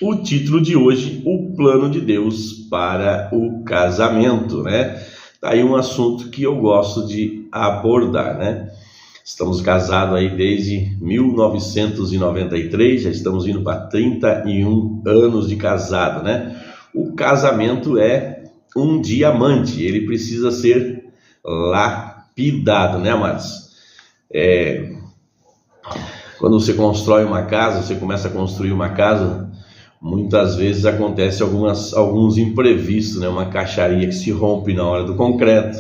O título de hoje, o plano de Deus para o casamento, né? Tá aí um assunto que eu gosto de abordar, né? Estamos casados aí desde 1993, já estamos indo para 31 anos de casado, né? O casamento é um diamante, ele precisa ser lapidado, né, amados? Quando você constrói uma casa, você começa a construir uma casa, muitas vezes acontece alguns imprevistos, né? Uma caixaria que se rompe na hora do concreto,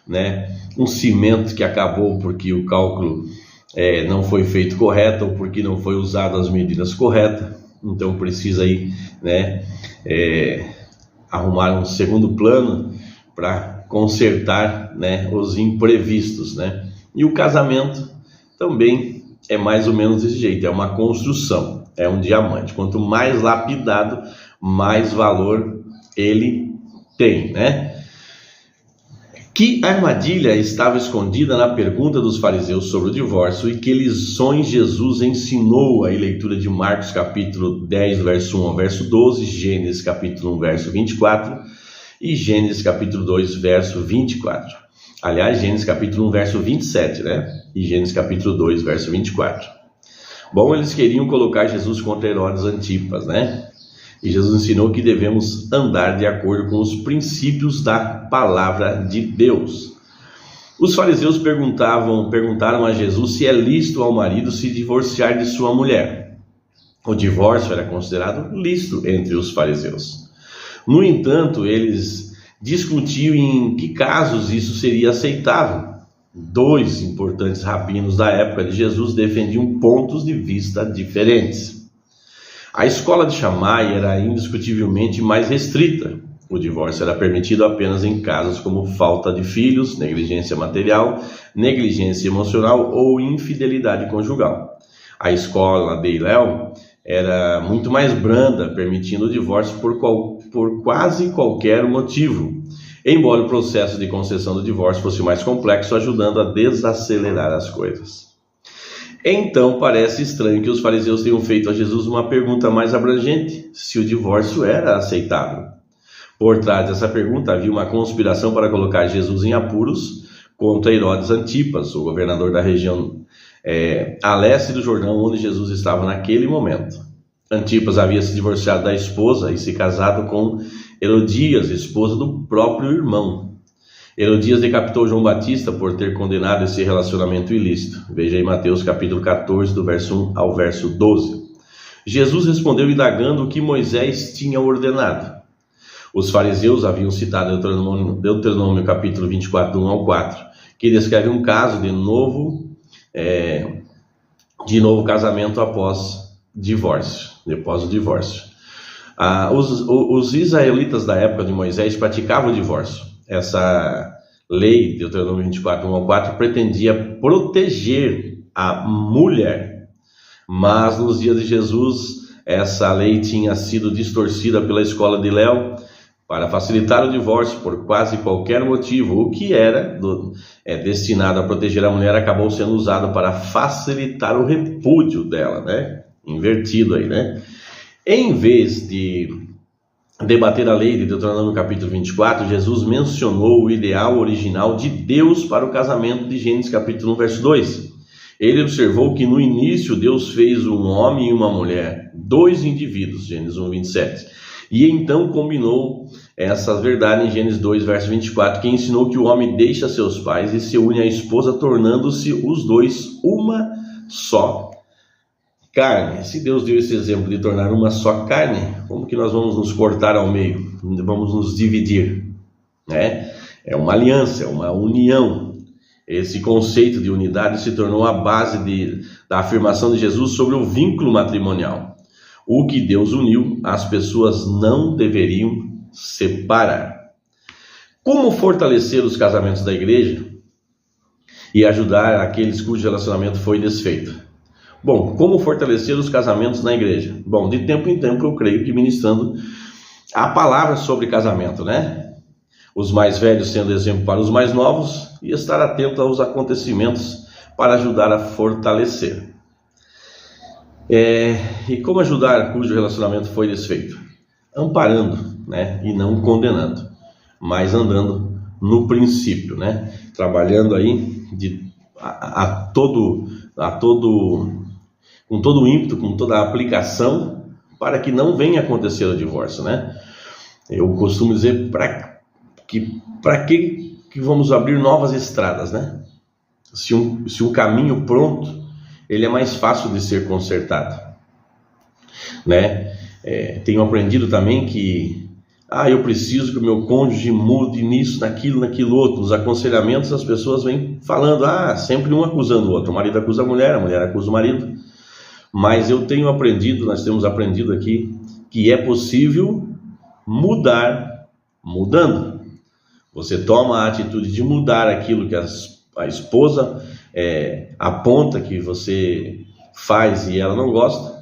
né? Um cimento que acabou porque o cálculo não foi feito correto ou porque não foi usado as medidas corretas. Então precisa aí, né, arrumar um segundo plano para consertar, né, os imprevistos, né? E o casamento também é mais ou menos desse jeito, é uma construção, é um diamante. Quanto mais lapidado, mais valor ele tem, né? Que armadilha estava escondida na pergunta dos fariseus sobre o divórcio e que lições Jesus ensinou? Aí, leitura de Marcos capítulo 10, verso 1 ao verso 12, Gênesis capítulo 1, verso 24 e Gênesis capítulo 2, verso 24. Aliás, Gênesis capítulo 1, verso 27, né? E Gênesis capítulo 2, verso 24. Bom, eles queriam colocar Jesus contra Herodes Antipas, né? E Jesus ensinou que devemos andar de acordo com os princípios da palavra de Deus. Os fariseus perguntaram a Jesus se é lícito ao marido se divorciar de sua mulher. O divórcio era considerado lícito entre os fariseus. No entanto, eles discutiam em que casos isso seria aceitável. Dois importantes rabinos da época de Jesus defendiam pontos de vista diferentes. A escola de Shammai era indiscutivelmente mais restrita. O divórcio era permitido apenas em casos como falta de filhos, negligência material, negligência emocional ou infidelidade conjugal. A escola de Hillel era muito mais branda, permitindo o divórcio por quase qualquer motivo, embora o processo de concessão do divórcio fosse mais complexo, ajudando a desacelerar as coisas. Então parece estranho que os fariseus tenham feito a Jesus uma pergunta mais abrangente, se o divórcio era aceitável. Por trás dessa pergunta havia uma conspiração para colocar Jesus em apuros contra Herodes Antipas, o governador da região a leste do Jordão, onde Jesus estava naquele momento. Antipas havia se divorciado da esposa e se casado com Herodias, esposa do próprio irmão. Herodias decapitou João Batista por ter condenado esse relacionamento ilícito. Veja aí Mateus capítulo 14, do verso 1 ao verso 12. Jesus respondeu indagando o que Moisés tinha ordenado. Os fariseus haviam citado Deuteronômio capítulo 24, do 1 ao 4, que descreve um caso de novo casamento após o divórcio. Os israelitas da época de Moisés praticavam o divórcio. Essa lei, Deuteronômio 24, 1 ao 4, pretendia proteger a mulher. Mas nos dias de Jesus, essa lei tinha sido distorcida pela escola de Hillel para facilitar o divórcio por quase qualquer motivo. O que era destinado a proteger a mulher acabou sendo usado para facilitar o repúdio dela, né? Invertido aí, né? Em vez de debater a lei de Deuteronômio capítulo 24, Jesus mencionou o ideal original de Deus para o casamento de Gênesis capítulo 1, verso 2. Ele observou que no início Deus fez um homem e uma mulher, dois indivíduos, Gênesis 1, 27. E então combinou essas verdades em Gênesis 2, verso 24, que ensinou que o homem deixa seus pais e se une à esposa, tornando-se os dois uma só carne. Se Deus deu esse exemplo de tornar uma só carne, como que nós vamos nos cortar ao meio? Vamos nos dividir, né? É uma aliança, é uma união. Esse conceito de unidade se tornou a base da afirmação de Jesus sobre o vínculo matrimonial. O que Deus uniu, as pessoas não deveriam separar. Como fortalecer os casamentos da igreja e ajudar aqueles cujo relacionamento foi desfeito? Bom, como fortalecer os casamentos na igreja? Bom, de tempo em tempo eu creio que ministrando a palavra sobre casamento, né? Os mais velhos sendo exemplo para os mais novos e estar atento aos acontecimentos para ajudar a fortalecer. E como ajudar cujo relacionamento foi desfeito? Amparando, né? E não condenando, mas andando no princípio, né? Trabalhando aí com todo o ímpeto, com toda a aplicação, para que não venha acontecer o divórcio, né? Eu costumo dizer para que vamos abrir novas estradas, né? Se um caminho pronto, ele é mais fácil de ser consertado, né? Tenho aprendido também que eu preciso que o meu cônjuge mude nisso, naquilo outro. Nos aconselhamentos as pessoas vêm falando, sempre um acusando o outro. O marido acusa a mulher acusa o marido. Mas nós temos aprendido aqui, que é possível mudar mudando. Você toma a atitude de mudar aquilo que a esposa aponta que você faz e ela não gosta.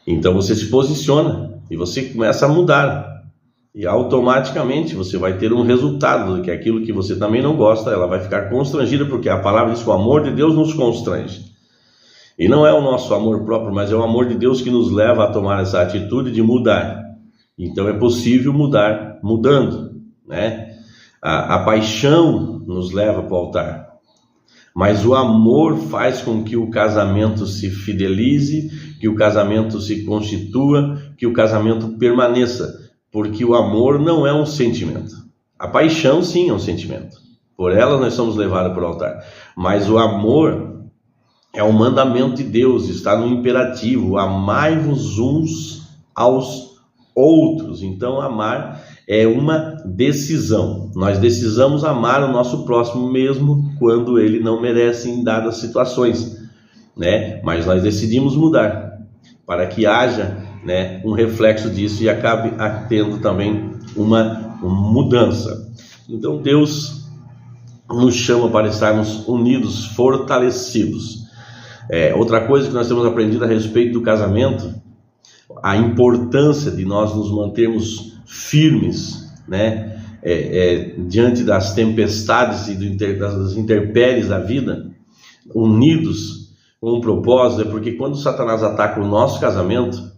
Então você se posiciona e você começa a mudar. E automaticamente você vai ter um resultado, que aquilo que você também não gosta, ela vai ficar constrangida, porque a palavra diz que o amor de Deus nos constrange. E não é o nosso amor próprio, mas é o amor de Deus que nos leva a tomar essa atitude de mudar. Então é possível mudar mudando, né? A paixão nos leva para o altar, mas o amor faz com que o casamento se fidelize, que o casamento se constitua, que o casamento permaneça. Porque o amor não é um sentimento. A paixão sim é um sentimento. Por ela nós somos levados para o altar. Mas o amor é um mandamento de Deus, está no imperativo: amai-vos uns aos outros. Então amar é uma decisão. Nós decisamos amar o nosso próximo mesmo quando ele não merece em dadas situações, né? Mas nós decidimos mudar para que haja, né, um reflexo disso e acabe tendo também uma mudança. Então Deus nos chama para estarmos unidos, fortalecidos. Outra coisa que nós temos aprendido a respeito do casamento, a importância de nós nos mantermos firmes, né, diante das tempestades e das intempéries da vida, unidos com um propósito. Porque quando Satanás ataca o nosso casamento,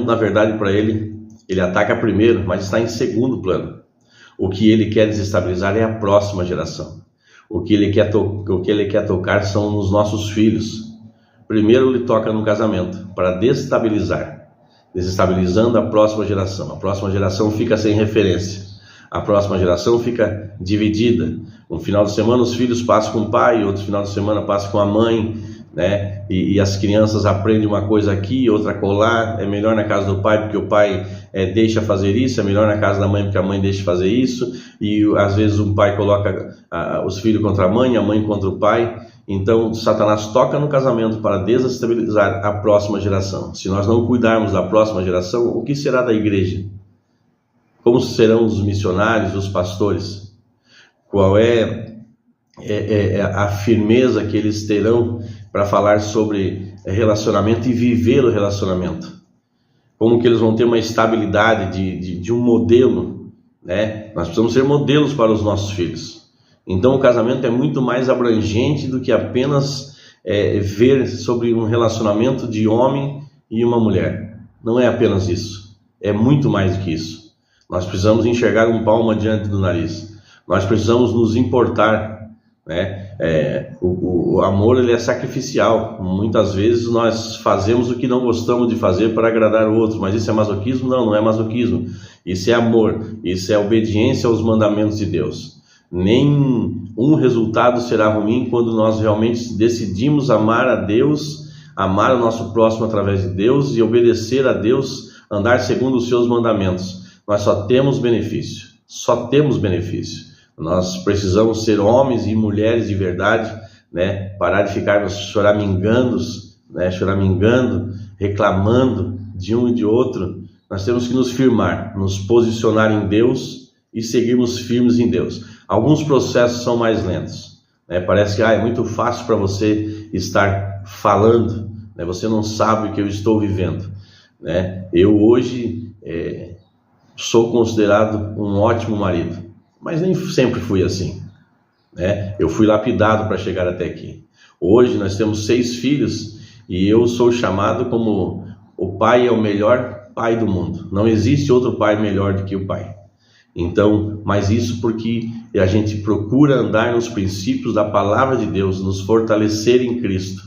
na verdade, para ele ataca primeiro, mas está em segundo plano. O que ele quer desestabilizar é a próxima geração. O que ele quer tocar são os nossos filhos. Primeiro ele toca no casamento para desestabilizando a próxima geração. A próxima geração fica sem referência. A próxima geração fica dividida. Um final de semana os filhos passam com o pai, outro final de semana passam com a mãe, né? E as crianças aprendem uma coisa aqui, outra colar. É melhor na casa do pai porque o pai deixa fazer isso, é melhor na casa da mãe porque a mãe deixa fazer isso. E às vezes um pai coloca os filhos contra a mãe contra o pai. Então Satanás toca no casamento para desestabilizar a próxima geração. Se nós não cuidarmos da próxima geração, o que será da igreja? Como serão os missionários, os pastores? Qual é a firmeza que eles terão para falar sobre relacionamento e viver o relacionamento? Como que eles vão ter uma estabilidade de um modelo, né? Nós precisamos ser modelos para os nossos filhos. Então o casamento é muito mais abrangente do que apenas ver sobre um relacionamento de homem e uma mulher. Não é apenas isso, é muito mais do que isso. Nós precisamos enxergar um palmo diante do nariz. Nós precisamos nos importar, né? O amor, ele é sacrificial. Muitas vezes nós fazemos o que não gostamos de fazer para agradar o outro. Mas isso é masoquismo? Não, não é masoquismo. Isso é amor, isso é obediência aos mandamentos de Deus. Nenhum resultado será ruim quando nós realmente decidimos amar a Deus, amar o nosso próximo através de Deus e obedecer a Deus, andar segundo os seus mandamentos. Nós só temos benefício, Nós precisamos ser homens e mulheres de verdade, né? Parar de ficarmos choramingando, reclamando de um e de outro. Nós temos que nos firmar, nos posicionar em Deus e seguirmos firmes em Deus. Alguns processos são mais lentos, né? Parece que é muito fácil para você estar falando, né? Você não sabe o que eu estou vivendo, né? Eu hoje sou considerado um ótimo marido, mas nem sempre fui assim, né? Eu fui lapidado para chegar até aqui. Hoje nós temos 6 filhos E eu sou chamado como o pai é o melhor pai do mundo. Não existe outro pai melhor do que o pai. Então, mas isso porque a gente procura andar nos princípios da palavra de Deus, nos fortalecer em Cristo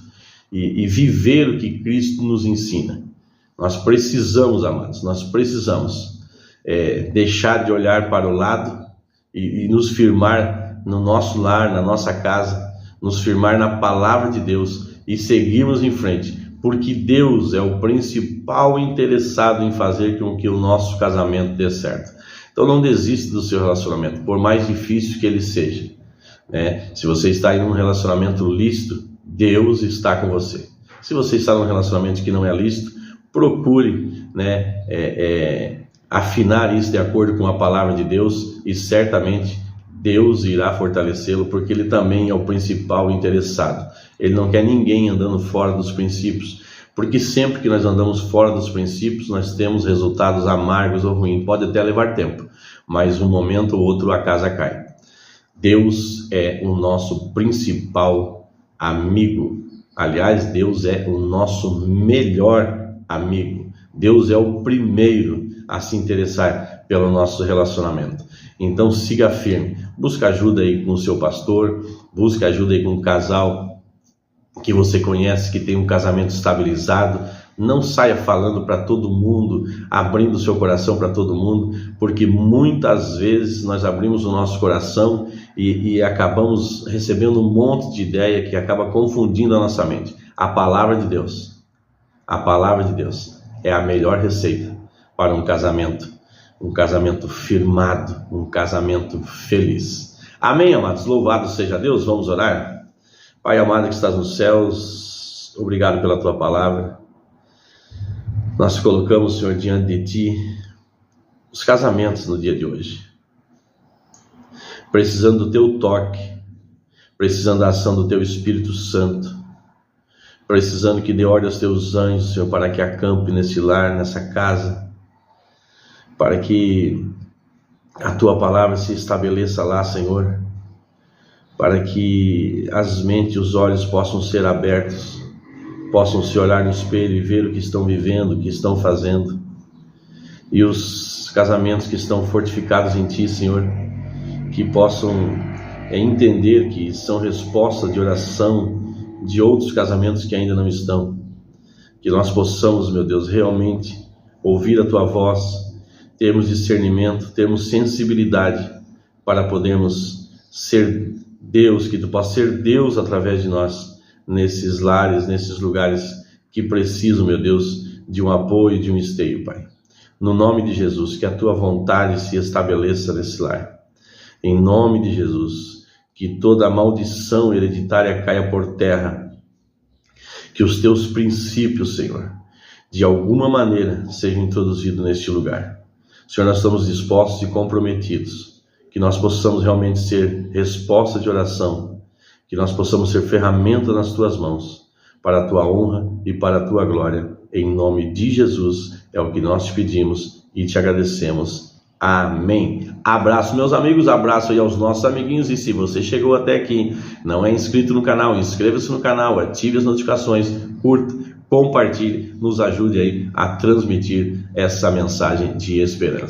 e viver o que Cristo nos ensina. Nós precisamos, amados, nós precisamos deixar de olhar para o lado e nos firmar no nosso lar, na nossa casa, nos firmar na palavra de Deus e seguirmos em frente, porque Deus é o principal interessado em fazer com que o nosso casamento dê certo. Então não desista do seu relacionamento, por mais difícil que ele seja, né? Se você está em um relacionamento lícito, Deus está com você. Se você está num relacionamento que não é lícito, procure, né, afinar isso de acordo com a palavra de Deus, e certamente Deus irá fortalecê-lo, porque ele também é o principal interessado. Ele não quer ninguém andando fora dos princípios, porque sempre que nós andamos fora dos princípios, nós temos resultados amargos ou ruins. Pode até levar tempo, mas um momento ou outro a casa cai. Deus é o nosso principal amigo. Aliás, Deus é o nosso melhor amigo. Deus é o primeiro a se interessar pelo nosso relacionamento. Então siga firme, busca ajuda aí com o seu pastor, busca ajuda aí com um casal que você conhece, que tem um casamento estabilizado. Não saia falando para todo mundo, abrindo seu coração para todo mundo, porque muitas vezes nós abrimos o nosso coração e acabamos recebendo um monte de ideia que acaba confundindo a nossa mente. A palavra de Deus é a melhor receita para um casamento firmado, um casamento feliz. Amém, amados? Louvado seja Deus. Vamos orar? Pai amado que estás nos céus, obrigado pela tua palavra. Nós colocamos, Senhor, diante de ti os casamentos no dia de hoje, precisando do teu toque, precisando da ação do teu Espírito Santo, precisando que dê ordem aos teus anjos, Senhor, para que acampe nesse lar, nessa casa, para que a tua palavra se estabeleça lá, Senhor, para que as mentes e os olhos possam ser abertos, possam se olhar no espelho e ver o que estão vivendo, o que estão fazendo, e os casamentos que estão fortificados em ti, Senhor, que possam entender que são resposta de oração de outros casamentos que ainda não estão, que nós possamos, meu Deus, realmente ouvir a tua voz, termos discernimento, termos sensibilidade para podermos ser Deus, que tu possa ser Deus através de nós, nesses lares, nesses lugares que precisam, meu Deus, de um apoio, de um esteio, Pai. No nome de Jesus, que a tua vontade se estabeleça nesse lar. Em nome de Jesus, que toda maldição hereditária caia por terra, que os teus princípios, Senhor, de alguma maneira sejam introduzidos neste lugar. Senhor, nós estamos dispostos e comprometidos, que nós possamos realmente ser resposta de oração, que nós possamos ser ferramenta nas tuas mãos, para a tua honra e para a tua glória. Em nome de Jesus é o que nós te pedimos e te agradecemos. Amém. Abraço, meus amigos, abraço aí aos nossos amiguinhos, e se você chegou até aqui, não é inscrito no canal, inscreva-se no canal, ative as notificações, curta, compartilhe, nos ajude aí a transmitir essa mensagem de esperança.